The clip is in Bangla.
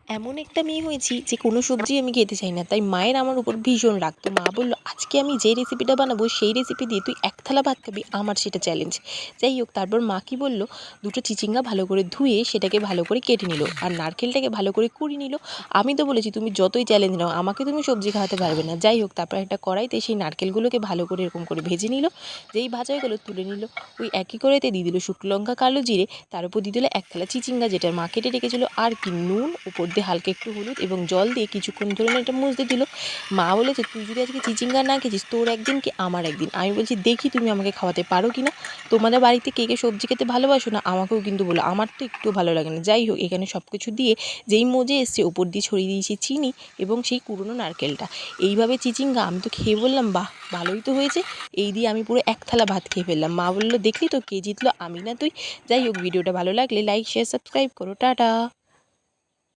এমন একটা মেয়ে হয়েছি যে কোনো সবজি আমি খেতে চাই না, তাই মায়ের আমার উপর ভীষণ রাগ। তো মা বলল, আজকে আমি যে রেসিপিটা বানাবো সেই রেসিপি দিয়ে তুই এক থালা ভাত খাবি, আমার সেটা চ্যালেঞ্জ। যাই হোক, তারপর মা কি বলল, দুটো চিচিঙ্গা ভালো করে ধুয়ে সেটাকে ভালো করে কেটে নিল আর নারকেলটাকে ভালো করে কুড়িয়ে নিল। আমি তো বলেছি তুমি যতই চ্যালেঞ্জ নাও আমাকে তুমি সবজি খাওয়াতে পারবে না। যাই হোক, তারপর একটা কড়াইতে সেই নারকেলগুলোকে ভালো করে এরকম করে ভেজে নিল। যেই ভাজা হয়ে গেলো তুলে নিল। ওই একই কড়াইতে দিয়ে দিল শুকনো লঙ্কা, কালো জিরে, তার উপর দিয়ে দিল এক থালা চিচিঙ্গা যেটা মা কেটে রেখেছিল, আর কি নুন, উপর দিয়ে হালকা একটু হলুদ এবং জল দিয়ে কিছুক্ষণ ধরে না এটা মুছতে দিল। মা বলেছে, তুই যদি আজকে চিচিঙ্গা না খেয়েছিস, তোর একদিন কি আমার একদিন। আমি বলছি, দেখি তুমি আমাকে খাওয়াতে পারো কি না। তোমাদের বাড়িতে কে কে সবজি খেতে ভালোবাসো না আমাকেও কিন্তু বলো, আমার তো একটু ভালো লাগে না। যাই হোক, এখানে সব কিছু দিয়ে যেই মজে এসছে উপর দিয়ে ছড়িয়ে দিয়েছি চিনি এবং সেই কুড়োনো নারকেলটা। এইভাবে চিচিঙ্গা আমি তো খেয়ে বললাম, বাহ ভালোই তো হয়েছে। এই দিয়ে আমি পুরো এক থালা ভাত খেয়ে ফেললাম। মা বললো, দেখলি তো কে জিতলো, আমি না তুই। যাই হোক, ভিডিওটা ভালো লাগলে লাইক শেয়ার সাবস্ক্রাইব করো। টাটা।